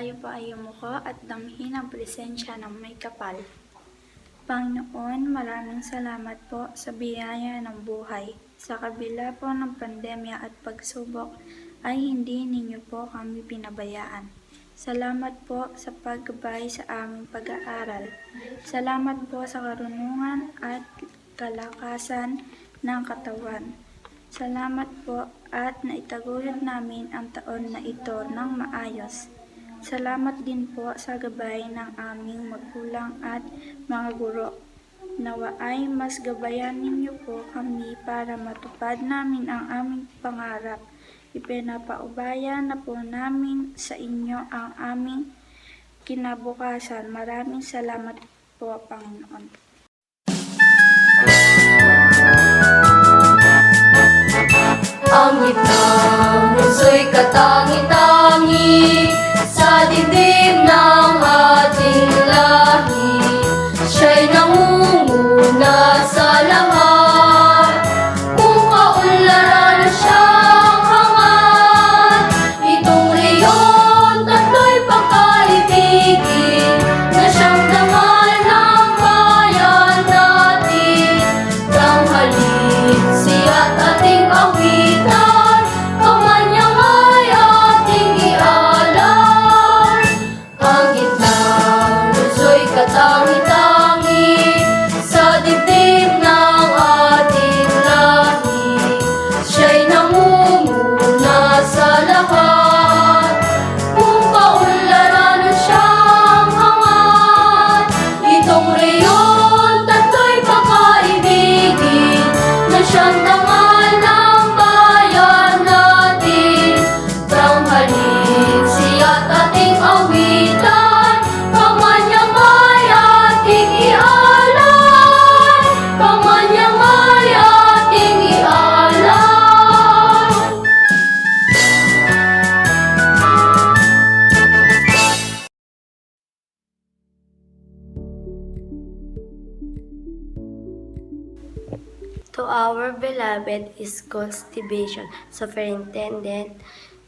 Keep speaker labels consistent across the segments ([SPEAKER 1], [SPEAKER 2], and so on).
[SPEAKER 1] tayo po ay yumuko at damhin ang presensya ng may kapal. Panginoon, maraming salamat po sa biyaya ng buhay. Sa kabila po ng pandemya at pagsubok, ay hindi ninyo po kami pinabayaan. Salamat po sa paggabay sa aming pag-aaral. Salamat po sa karunungan at kalakasan ng katawan. Salamat po at naitaguyod namin ang taon na ito ng maayos. Salamat din po sa gabay ng aming magulang at mga guro. Nawa ay mas gabayan ninyo po kami para matupad namin ang aming pangarap. Ipinapaubaya na po namin sa inyo ang aming kinabukasan. Maraming salamat po, Panginoon.
[SPEAKER 2] Ang gitnang puso'y katangi-tangi sa dibdib ng ating lahi. Siya'y nangunguna sa lahat, kung kaunlaran siyang hangat. Itong riyon, tatlo'y pagkaibigin, na siyang dangal ng bayan natin. Tanghalin siya't ating awitan, kamanyang ay ating ialam. Ang gitnang puso'y katangi-tangi sa dibdib ng ating lahi. Siya'y nangunguna sa lahat, kung kaunlaran siyang hangat. Itong riyon, tatlo'y pagkaibigin, na siyang dangal ng bayan natin. Tanghalin siya't ating awitan, kamanyang ay ating ialam. Kamanyang ay ating ialam.
[SPEAKER 3] To our beloved Schools Division Superintendent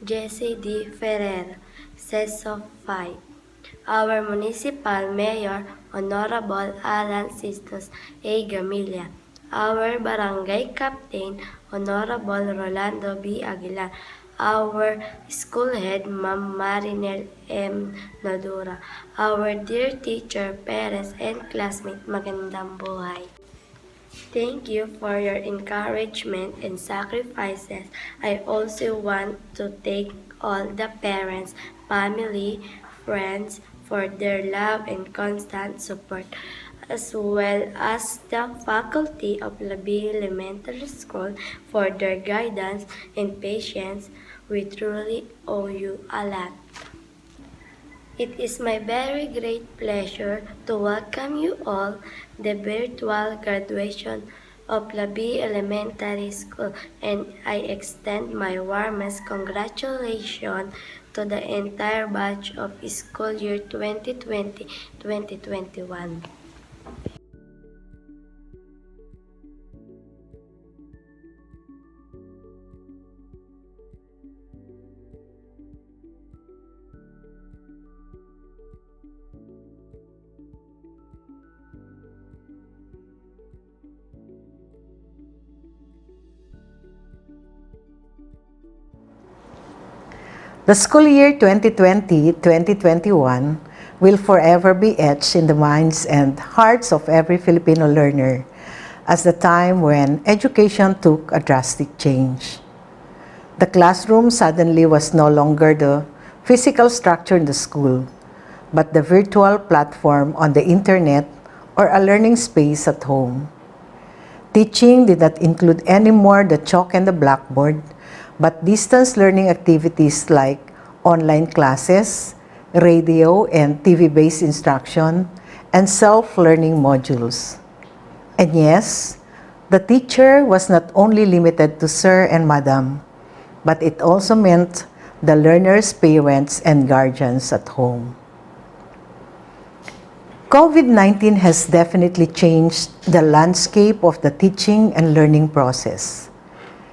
[SPEAKER 3] Jesse D. Ferrer, Seso 5. Our Municipal Mayor Honorable Alan Sistos A. Gamilla. Our Barangay Captain Honorable Rolando B. Aguilar. Our School Head Ma'am Marinel M. Nadura. Our dear teacher, parents, and classmates, magandang buhay. Thank you for your encouragement and sacrifices. I also want to thank all the parents, family, friends for their love and constant support, as well as the faculty of Labi Elementary School for their guidance and patience. We truly owe you a lot. It is my very great pleasure to welcome you all the virtual graduation of Labi Elementary School, and I extend my warmest congratulations to the entire batch of school year 2020-2021.
[SPEAKER 4] The school year 2020-2021 will forever be etched in the minds and hearts of every Filipino learner as the time when education took a drastic change. The classroom suddenly was no longer the physical structure in the school, but the virtual platform on the internet or a learning space at home. Teaching did not include anymore the chalk and the blackboard, but distance learning activities like online classes, radio and TV-based instruction, and self-learning modules. And yes, the teacher was not only limited to sir and madam, but it also meant the learners' parents and guardians at home. COVID-19 has definitely changed the landscape of the teaching and learning process.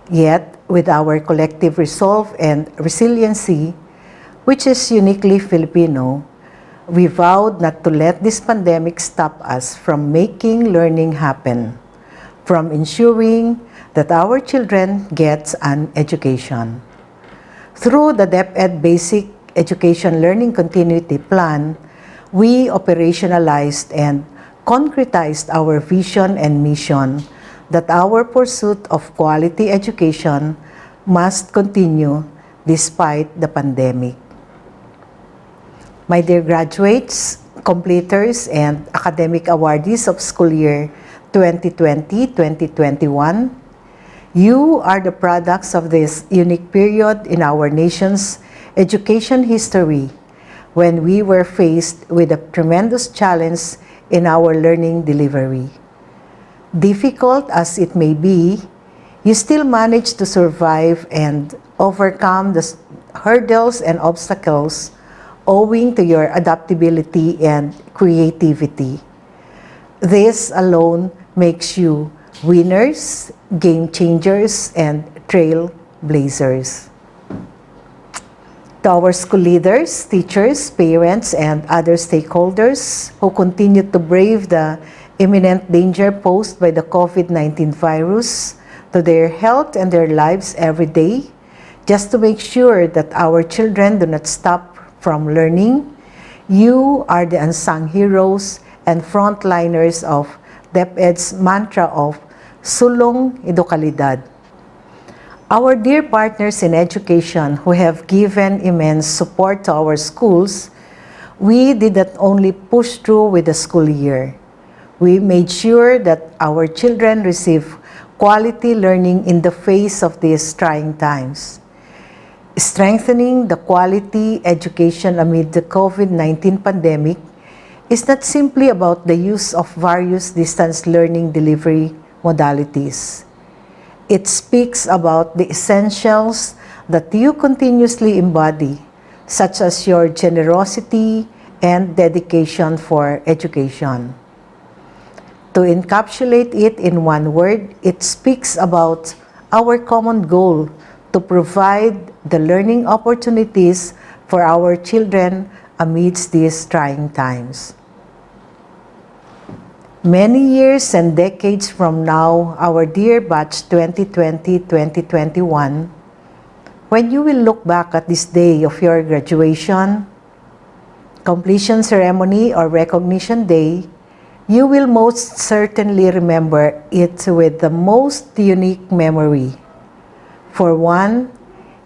[SPEAKER 4] Yet, with our collective resolve and resiliency, which is uniquely Filipino, we vowed not to let this pandemic stop us from making learning happen, from ensuring that our children get an education. Through the DepEd Basic Education Learning Continuity Plan, we operationalized and concretized our vision and mission that our pursuit of quality education must continue despite the pandemic. My dear graduates, completers, and academic awardees of school year 2020-2021, you are the products of this unique period in our nation's education history when we were faced with a tremendous challenge in our learning delivery. Difficult as it may be, you still managed to survive and overcome the hurdles and obstacles owing to your adaptability and creativity. This alone makes you winners, game changers, and trailblazers. To our school leaders, teachers, parents, and other stakeholders who continue to brave the imminent danger posed by the COVID-19 virus to their health and their lives every day, just to make sure that our children do not stop from learning, you are the unsung heroes and frontliners of DepEd's mantra of Sulong Edukalidad. Our dear partners in education who have given immense support to our schools, we did not only push through with the school year. We made sure that our children receive quality learning in the face of these trying times. Strengthening the quality education amid the COVID-19 pandemic is not simply about the use of various distance learning delivery modalities. It speaks about the essentials that you continuously embody, such as your generosity and dedication for education. To encapsulate it in one word, it speaks about our common goal to provide the learning opportunities for our children amidst these trying times. Many years and decades from now, our dear batch 2020-2021, when you will look back at this day of your graduation, completion ceremony, or recognition day, you will most certainly remember it with the most unique memory. For one,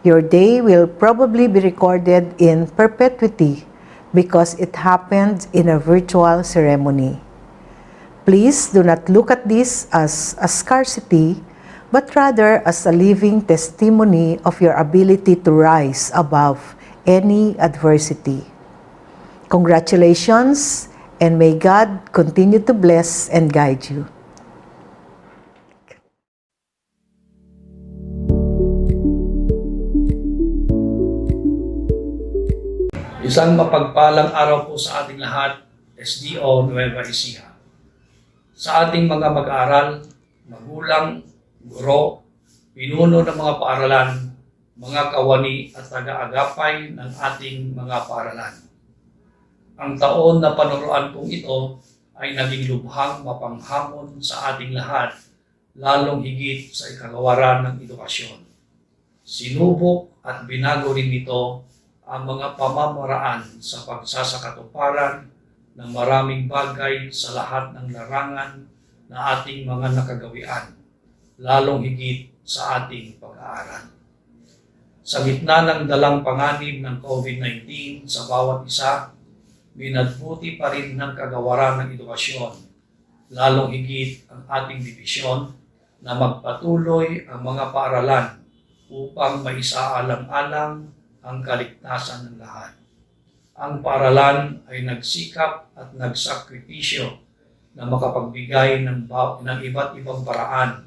[SPEAKER 4] your day will probably be recorded in perpetuity because it happened in a virtual ceremony. Please do not look at this as a scarcity, but rather as a living testimony of your ability to rise above any adversity. Congratulations, and may God continue to bless and guide you.
[SPEAKER 5] Isang mapagpalang araw po sa ating lahat, SDO Nueva Ecija. Sa ating mga mag-aaral, magulang, guro, pinuno ng mga paaralan, mga kawani at taga-agapay ng ating mga paaralan. Ang taon na panuruan pong ito ay naging lubhang mapanghamon sa ating lahat, lalong higit sa ikagawaran ng edukasyon. Sinubok at binago rin nito ang mga pamamaraan sa pagsasakatuparan ng maraming bagay sa lahat ng larangan na ating mga nakagawian, lalong higit sa ating pag-aaral. Sa gitna ng dalang panganib ng COVID-19 sa bawat isa, binadbuti pa rin ng kagawaran ng edukasyon, lalong higit ang ating dibisyon na magpatuloy ang mga paaralan upang maisaalang-alang ang kaligtasan ng lahat. Ang paaralan ay nagsikap at nagsakripisyo na makapagbigay ng iba't ibang paraan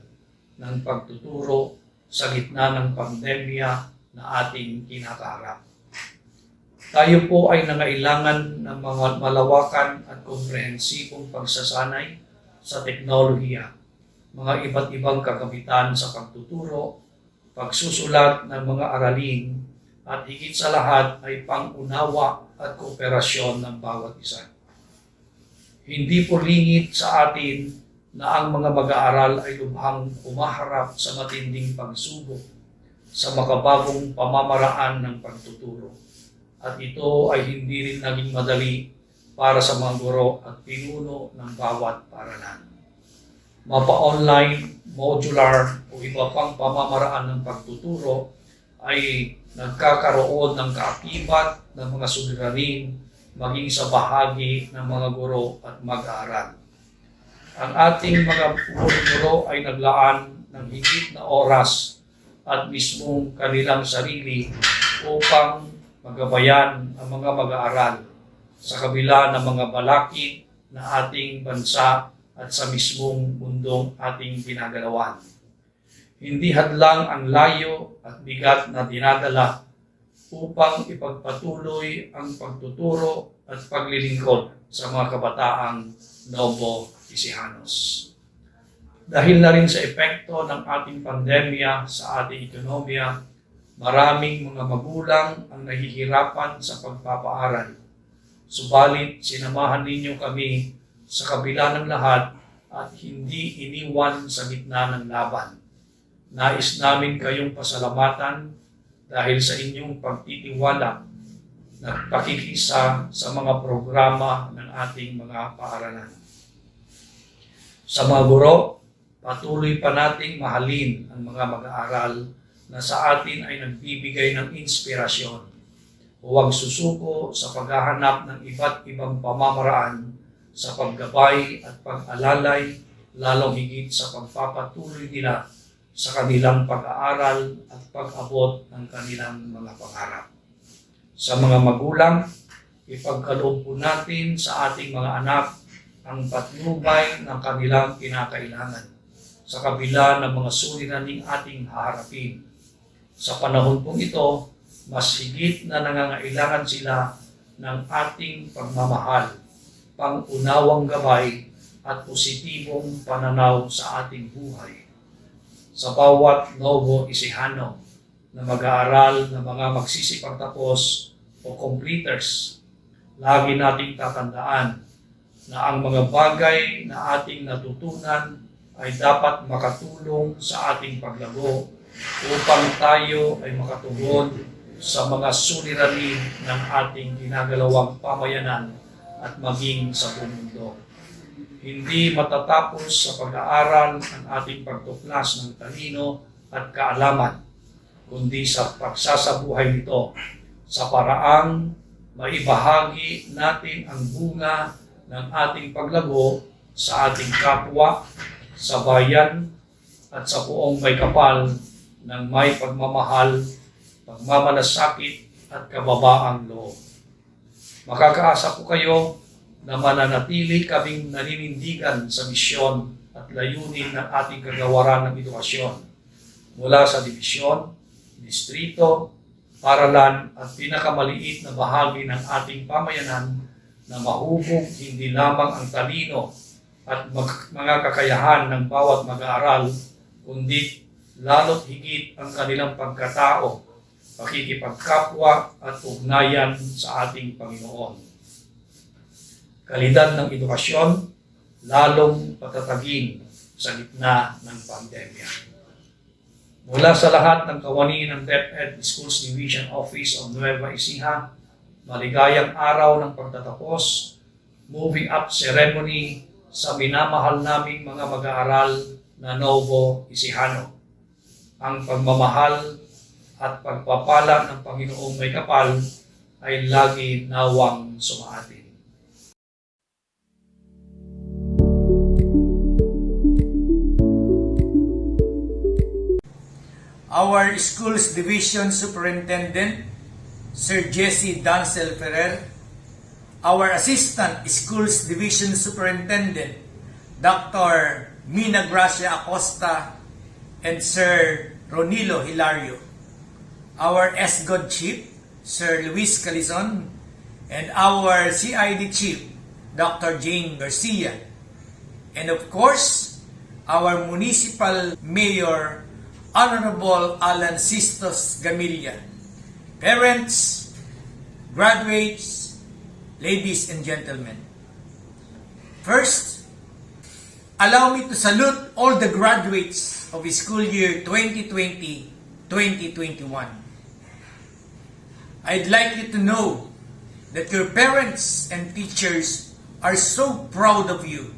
[SPEAKER 5] ng pagtuturo sa gitna ng pandemya na ating kinakaharap. Tayo po ay nangailangan ng mga malawakan at komprehensibong pagsasanay sa teknolohiya, mga iba't ibang kagamitan sa pagtuturo, pagsusulat ng mga aralin, at higit sa lahat ay pang-unawa at kooperasyon ng bawat isa. Hindi po lingid sa atin na ang mga mag-aaral ay lubhang umaharap sa matinding pagsubok sa makabagong pamamaraan ng pagtuturo. At ito ay hindi rin naging madali para sa mga guro at pinuno ng bawat paaralan. Mapa-online, modular o iba pang pamamaraan ng pagtuturo ay nagkakaroon ng kaakibat ng mga suliranin maging sa bahagi ng mga guro at mag-aaral. Ang ating mga guro ay naglaan ng higit na oras at mismong kanilang sarili upang magabayan ang mga mag-aaral sa kabila ng mga balakid na ating bansa at sa mismong mundong ating ginagalawan. Hindi hadlang ang layo at bigat na dinadala upang ipagpatuloy ang pagtuturo at paglilingkod sa mga kabataang Novo Encihanos. Dahil na rin sa epekto ng ating pandemya sa ating ekonomiya, maraming mga magulang ang nahihirapan sa pagpapaaral. Subalit, sinamahan ninyo kami sa kabila ng lahat at hindi iniwan sa gitna ng laban. Nais namin kayong pasalamatan dahil sa inyong pagtitiwala na pakikisa sa mga programa ng ating mga paaralan. Sa mga guro, patuloy pa nating mahalin ang mga mag-aaral na sa atin ay nagbibigay ng inspirasyon. Huwag susuko sa paghahanap ng iba't ibang pamamaraan sa paggabay at pag-alalay, lalong higit sa pagpapatuloy nila sa kanilang pag-aaral at pag-abot ng kanilang mga pangarap. Sa mga magulang, ipagkaloob po natin sa ating mga anak ang patnubay ng kanilang kinakailangan sa kabila ng mga suliraning ating haharapin. Sa panahon pong ito, mas higit na nangangailangan sila ng ating pagmamahal, pang-unawang gabay at positibong pananaw sa ating buhay. Sa bawat Novo Encihano na mag-aaral na mga magsisipagtapos o completers, lagi nating tatandaan na ang mga bagay na ating natutunan ay dapat makatulong sa ating paglago upang tayo ay makatugon sa mga suliranin ng ating ginagalawang pamayanan at maging sa buong mundo. Hindi matatapos sa pag-aaral ang ating pagtuklas ng talino at kaalaman, kundi sa pagsasabuhay nito sa paraang maibahagi natin ang bunga ng ating paglago sa ating kapwa, sa bayan, at sa buong may kapal ng may pagmamahal, pagmamalasakit at kababaang loob. Makakaasa po kayo na mananatili kaming naninindigan sa misyon at layunin ng ating kagawaran ng edukasyon mula sa dibisyon, distrito, paralan at pinakamaliit na bahagi ng ating pamayanan na mahubog hindi lamang ang talino at mga kakayahan ng bawat mag-aaral, kundi lalo't higit ang kanilang pagkatao, pakikipagkapwa at ugnayan sa ating Panginoon. Kalidad ng edukasyon, lalong patatagin sa gitna ng pandemya. Mula sa lahat ng kawani ng DepEd Schools Division Office of Nueva Ecija, maligayang araw ng pagtatapos, moving up ceremony sa minamahal naming mga mag-aaral na Novo Encihano. Ang pagmamahal at pagpapala ng Panginoong may kapal ay lagi nawang sumaatin.
[SPEAKER 6] Our Schools Division Superintendent, Sir Jesse Dancel Ferrer, our Assistant Schools Division Superintendent, Dr. Mina Gracia Acosta, and Sir Ronilo Hilario, our SGOD Chief, Sir Luis Calizon, and our CID Chief, Dr. Jane Garcia, and of course, our Municipal Mayor, Honorable Alan Sistos Gamilla, parents, graduates, ladies and gentlemen. First, allow me to salute all the graduates of school year 2020-2021. I'd like you to know that your parents and teachers are so proud of you.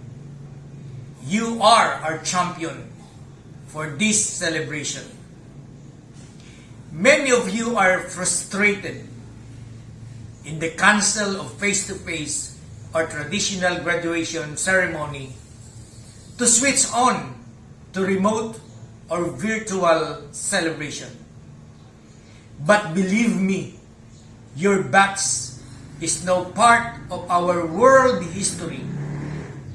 [SPEAKER 6] You are our champion for this celebration. Many of you are frustrated in the cancel of face-to-face or traditional graduation ceremony to switch on to remote or virtual celebration. But believe me, your batch is now part of our world history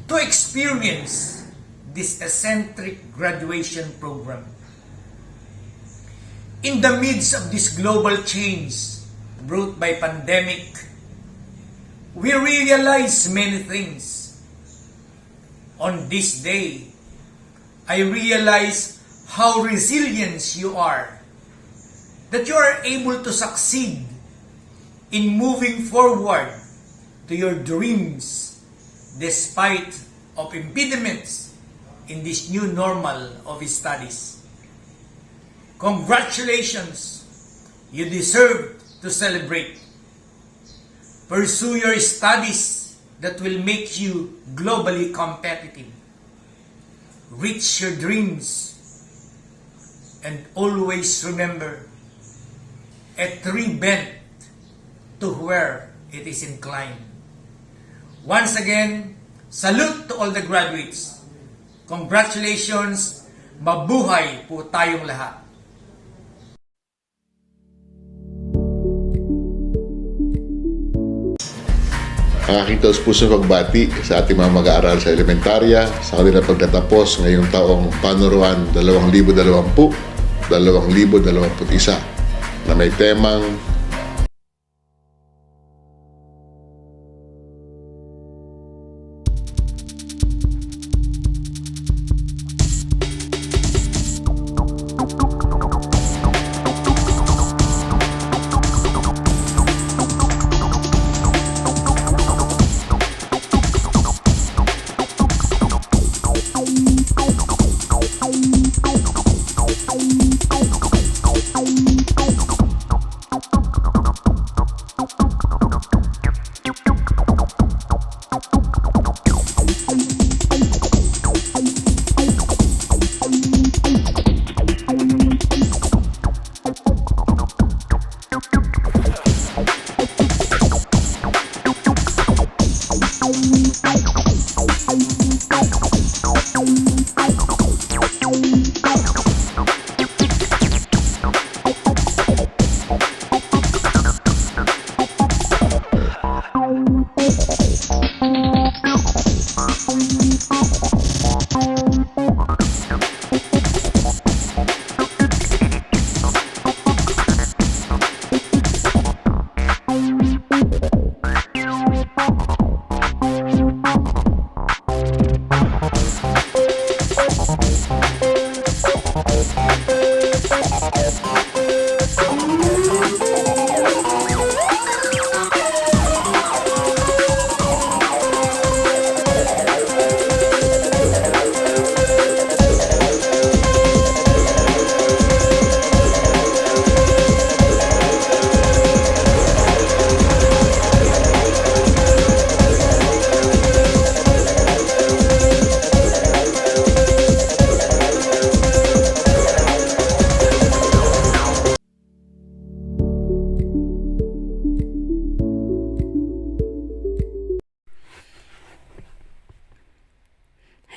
[SPEAKER 6] to experience this eccentric graduation program. In the midst of this global change brought by pandemic, we realize many things. On this day, I realize how resilient you are, that you are able to succeed in moving forward to your dreams despite of impediments in this new normal of studies. Congratulations! You deserve to celebrate. Pursue your studies that will make you globally competitive. Reach your dreams and always remember a tree bent to where it is inclined. Once again, salute to all the graduates. Congratulations! Mabuhay po tayong lahat.
[SPEAKER 7] Ang aking taus-pusong pagbati sa ating mga mag-aaral sa elementarya sa kanilang pagtatapos ngayong taong panuruan 2020-2021 na may temang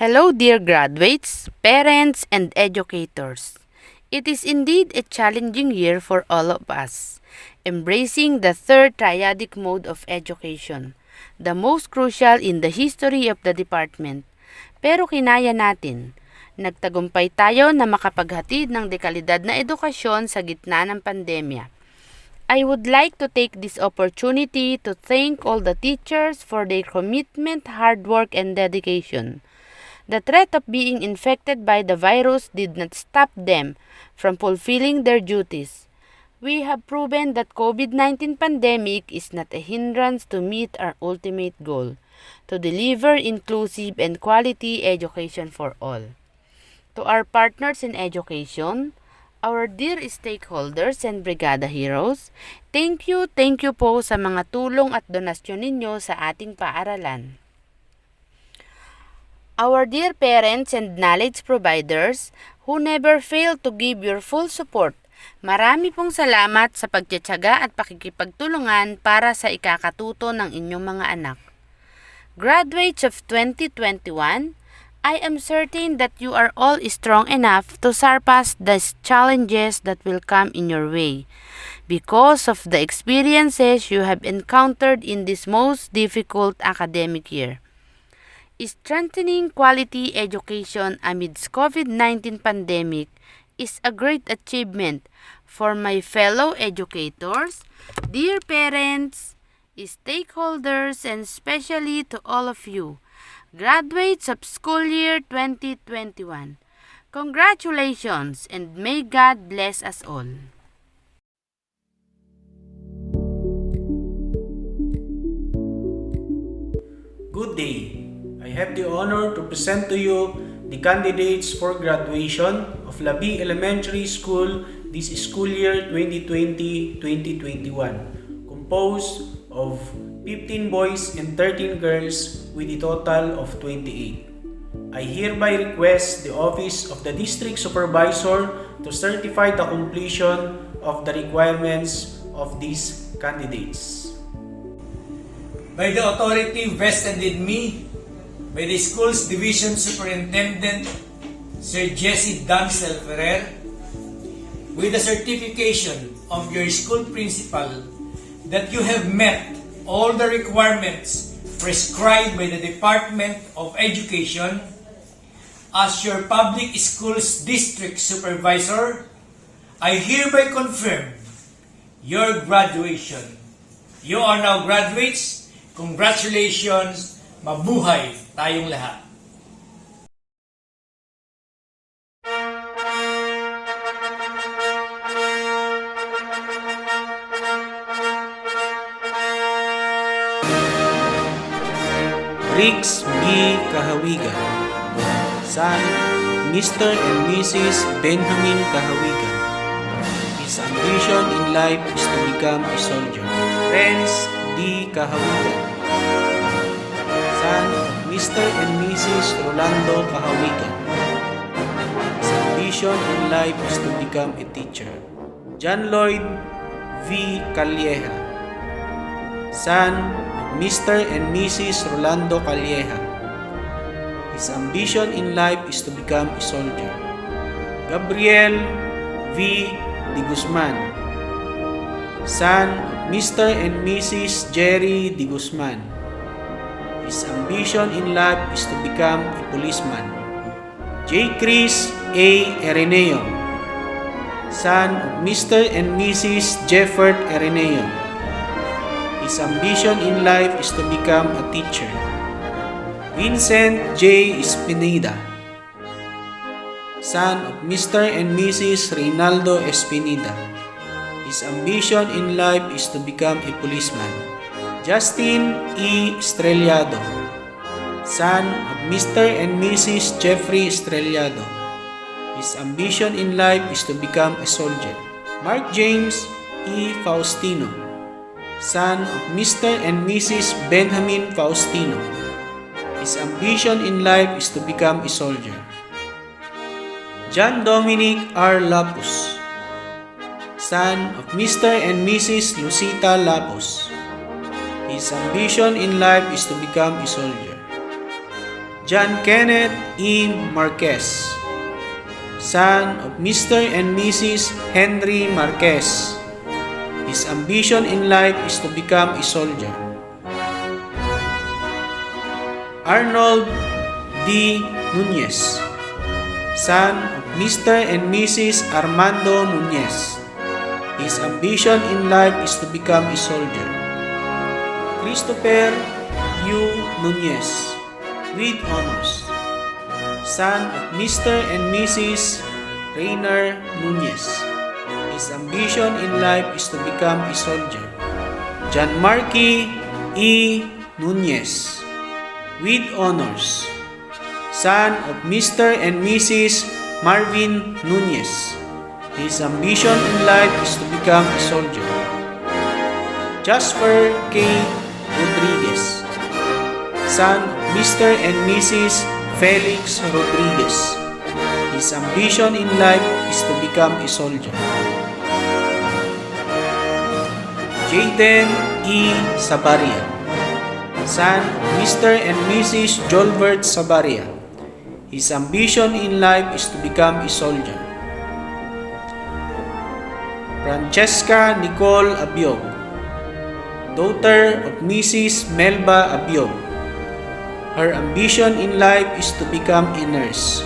[SPEAKER 8] Hello, dear graduates, parents, and educators. It is indeed a challenging year for all of us, embracing the third triadic mode of education, the most crucial in the history of the department. Pero kinaya natin. Nagtagumpay tayo na makapaghatid ng dekalidad na edukasyon sa gitna ng pandemya. I would like to take this opportunity to thank all the teachers for their commitment, hard work, and dedication. The threat of being infected by the virus did not stop them from fulfilling their duties. We have proven that COVID-19 pandemic is not a hindrance to meet our ultimate goal, to deliver inclusive and quality education for all. To our partners in education, our dear stakeholders and Brigada Heroes, thank you po sa mga tulong at donasyon ninyo sa ating paaralan. Our dear parents and knowledge providers who never fail to give your full support, marami pong salamat sa pagtiyatsaga at pakikipagtulungan para sa ikakatuto ng inyong mga anak. Graduates of 2021, I am certain that you are all strong enough to surpass the challenges that will come in your way because of the experiences you have encountered in this most difficult academic year. Strengthening quality education amidst COVID-19 pandemic is a great achievement for my fellow educators, dear parents, stakeholders, and especially to all of you, graduates of school year 2021. Congratulations and may God bless us all.
[SPEAKER 9] Good day. I have the honor to present to you the candidates for graduation of Labi Elementary School this school year 2020-2021, composed of 15 boys and 13 girls with a total of 28. I hereby request the Office of the District Supervisor to certify the completion of the requirements of these candidates.
[SPEAKER 6] By the authority vested in me by the school's division superintendent, Sir Jesse Dancel Ferrer, with the certification of your school principal that you have met all the requirements prescribed by the Department of Education, as your public schools district supervisor, I hereby confirm your graduation. You are now graduates. Congratulations! Mabuhay tayong lahat!
[SPEAKER 9] Briggs B. Kahawigan, son of Mr. and Mrs. Benjamin Kahawigan. His ambition in life is to become a soldier. Renz D. Kahawigan, son of Mr. and Mrs. Rolando Kahawigan. His ambition in life is to become a teacher. John Lloyd V. Calleja, son of Mr. and Mrs. Rolando Calleja. His ambition in life is to become a soldier. Gabriel V. De Guzman, son of Mr. and Mrs. Jerry De Guzman. His ambition in life is to become a policeman. J. Chris A. Areneo, son of Mr. and Mrs. Jeffert Areneo. His ambition in life is to become a teacher. Vincent J. Espinida, son of Mr. and Mrs. Reynaldo Espinida. His ambition in life is to become a policeman. Justin E. Estrellado, son of Mr. and Mrs. Jeffrey Estrellado. His ambition in life is to become a soldier. Mark James E. Faustino, son of Mr. and Mrs. Benjamin Faustino. His ambition in life is to become a soldier. John Dominic R. Lapus, son of Mr. and Mrs. Lucita Lapus. His ambition in life is to become a soldier. John Kenneth E. Marquez, son of Mr. and Mrs. Henry Marquez. His ambition in life is to become a soldier. Arnold D. Nunez, son of Mr. and Mrs. Armando Nunez. His ambition in life is to become a soldier. Christopher U. Nunez, with honors, son of Mr. and Mrs. Rainer Nunez. His ambition in life is to become a soldier. John Marky E. Nunez, with honors, son of Mr. and Mrs. Marvin Nunez. His ambition in life is to become a soldier. Jasper K. Rodriguez, son of Mr. and Mrs. Felix Rodriguez. His ambition in life is to become a soldier. Jaden E. Sabaria, son of Mr. and Mrs. Jolbert Sabaria. His ambition in life is to become a soldier. Francesca Nicole Abiog, daughter of Mrs. Melba Abiog. Her ambition in life is to become a nurse.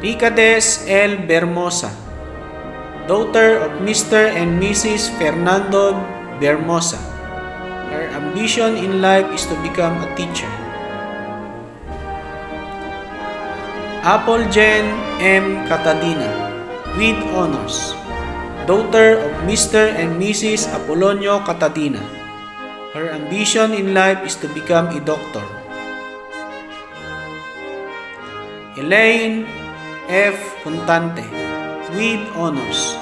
[SPEAKER 9] Ricades L. Bermosa, daughter of Mr. and Mrs. Fernando Bermosa. Her ambition in life is to become a teacher. Apple Jen M. Catadina, with honors, daughter of Mr. and Mrs. Apolonio Catadina. Her ambition in life is to become a doctor. Elaine F. Contante, with honors,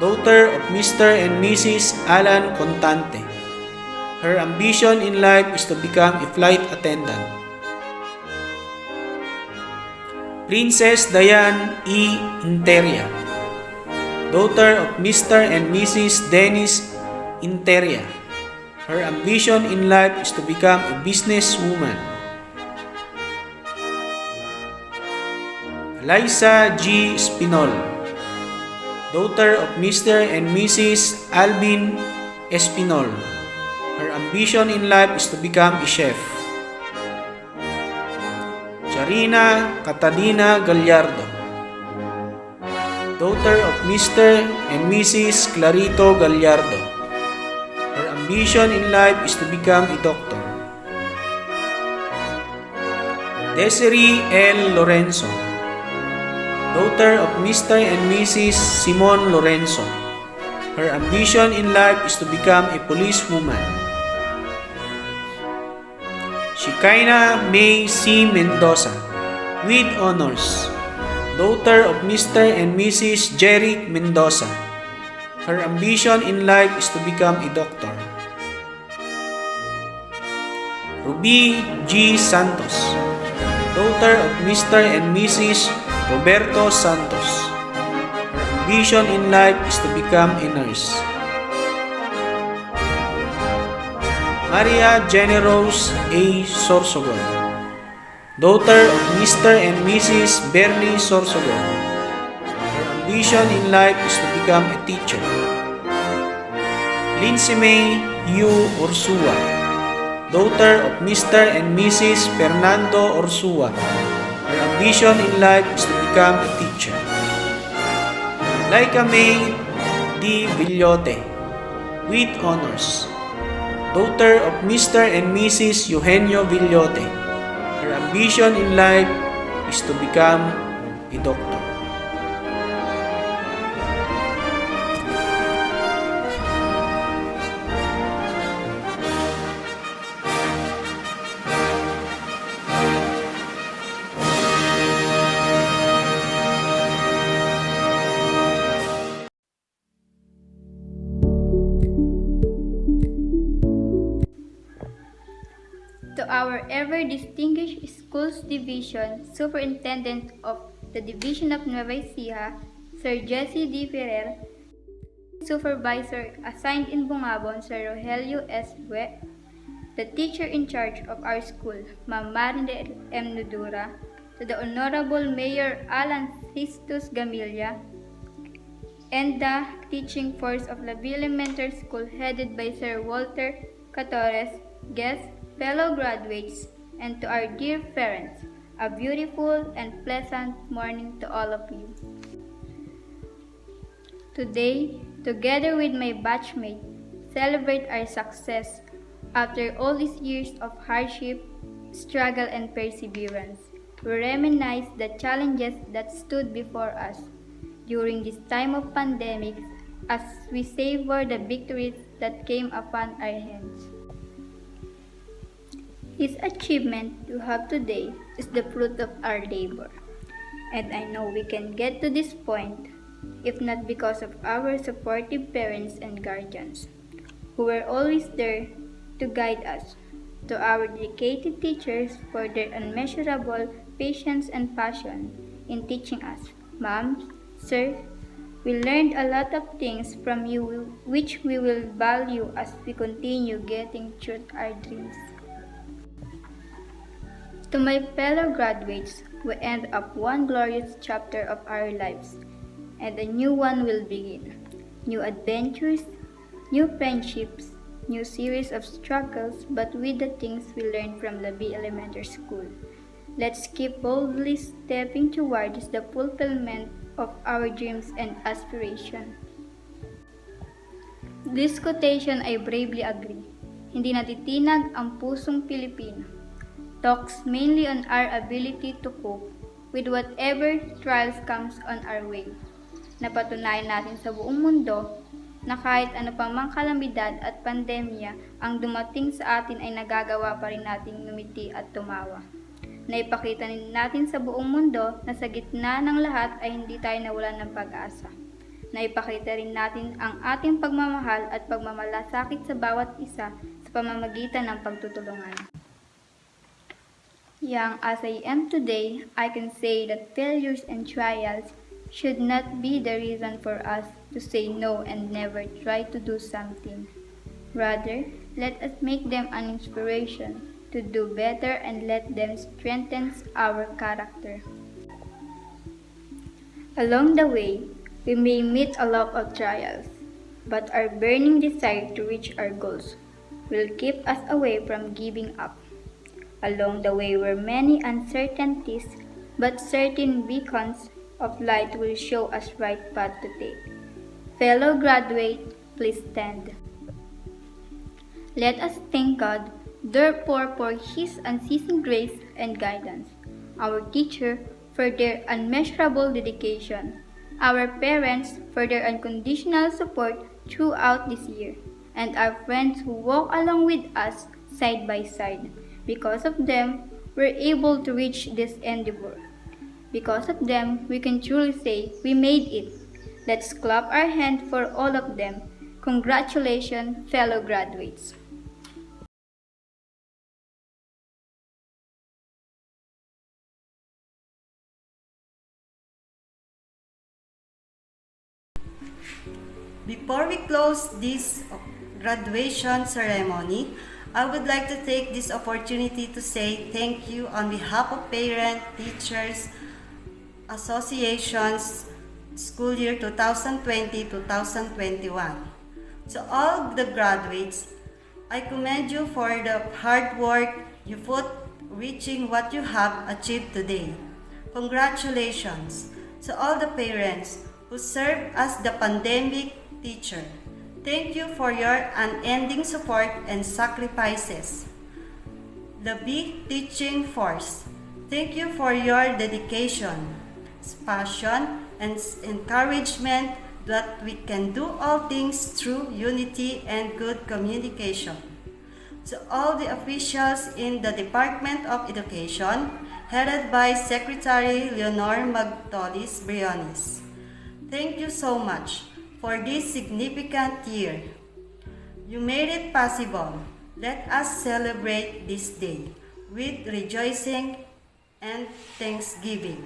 [SPEAKER 9] daughter of Mr. and Mrs. Alan Contante. Her ambition in life is to become a flight attendant. Princess Diane E. Interia, daughter of Mr. and Mrs. Dennis Interia. Her ambition in life is to become a businesswoman. Eliza G. Spinol, daughter of Mr. and Mrs. Alvin Espinol. Her ambition in life is to become a chef. Charina Catalina Gallardo, daughter of Mr. and Mrs. Clarito Gallardo. Her ambition in life is to become a doctor. Desiree L. Lorenzo, daughter of Mr. and Mrs. Simon Lorenzo. Her ambition in life is to become a policewoman. Shekinah May C. Mendoza, with honors, daughter of Mr. and Mrs. Jerick Mendoza. Her ambition in life is to become a doctor. Ruby G. Santos, daughter of Mr. and Mrs. Roberto Santos. Her ambition in life is to become a nurse. Maria Generose A. Sorsogon, daughter of Mr. and Mrs. Bernie Sorsogon. Her ambition in life is to become a teacher. Lindsay May U. Orsua, daughter of Mr. and Mrs. Fernando Orsua. Her ambition in life is to become a teacher. Laika May D. Villote, with honors, daughter of Mr. and Mrs. Eugenio Villote. Her ambition in life is to become a doctor.
[SPEAKER 1] To our ever distinguished Schools Division Superintendent of the Division of Nueva Ecija, Sir Jesse D. Ferrer, Supervisor assigned in Bungabon, Sir Rogelio S. Bue, the teacher in charge of our school, Ma'am Marindel M. Nudura, to the Honorable Mayor Alan Sistus Gamilla, and the teaching force of Labi Elementary School headed by Sir Walter Catores, guests, fellow graduates, and to our dear parents, a beautiful and pleasant morning to all of you. Today, together with my batchmate, celebrate our success after all these years of hardship, struggle, and perseverance. We reminisce the challenges that stood before us during this time of pandemic as we savor the victories that came upon our hands. His achievement you have today is the fruit of our labor. And I know we can get to this point if not because of our supportive parents and guardians, who were always there to guide us, to our dedicated teachers for their unmeasurable patience and passion in teaching us. Moms, sir, we learned a lot of things from you which we will value as we continue getting through our dreams. To my fellow graduates, we end up one glorious chapter of our lives, and a new one will begin. New adventures, new friendships, new series of struggles, but with the things we learned from Labi Elementary School. Let's keep boldly stepping towards the fulfillment of our dreams and aspirations. This quotation I bravely agree. Hindi natitinag ang pusong Pilipino. Talks mainly on our ability to cope with whatever trials comes on our way. Napatunayan natin sa buong mundo na kahit ano pa mang kalamidad at pandemya ang dumating sa atin ay nagagawa pa rin nating ngumiti at tumawa. Naipakita natin sa buong mundo na sa gitna ng lahat ay hindi tayo nawalan ng pag-asa. Naipakita rin natin ang ating pagmamahal at pagmamalasakit sa bawat isa sa pamamagitan ng pagtutulungan. Young as I am today, I can say that failures and trials should not be the reason for us to say no and never try to do something. Rather, let us make them an inspiration to do better and let them strengthen our character. Along the way, we may meet a lot of trials, but our burning desire to reach our goals will keep us away from giving up. Along the way were many uncertainties, but certain beacons of light will show us right path to take. Fellow graduate, please stand. Let us thank God, therefore, for His unceasing grace and guidance, our teacher for their unmeasurable dedication, our parents for their unconditional support throughout this year, and our friends who walk along with us side by side. Because of them, we're able to reach this endeavor. Because of them, we can truly say we made it. Let's clap our hands for all of them. Congratulations, fellow graduates.
[SPEAKER 10] Before we close this graduation ceremony, I would like to take this opportunity to say thank you on behalf of parents, teachers, associations, school year 2020-2021. To all the graduates, I commend you for the hard work you put reaching what you have achieved today. Congratulations to all the parents who served as the pandemic teacher. Thank you for your unending support and sacrifices. The big teaching force, thank you for your dedication, passion, and encouragement that we can do all things through unity and good communication. To all the officials in the Department of Education, headed by Secretary Leonor Magtolis Briones, thank you so much for this significant year. You made it possible. Let us celebrate this day with rejoicing and thanksgiving.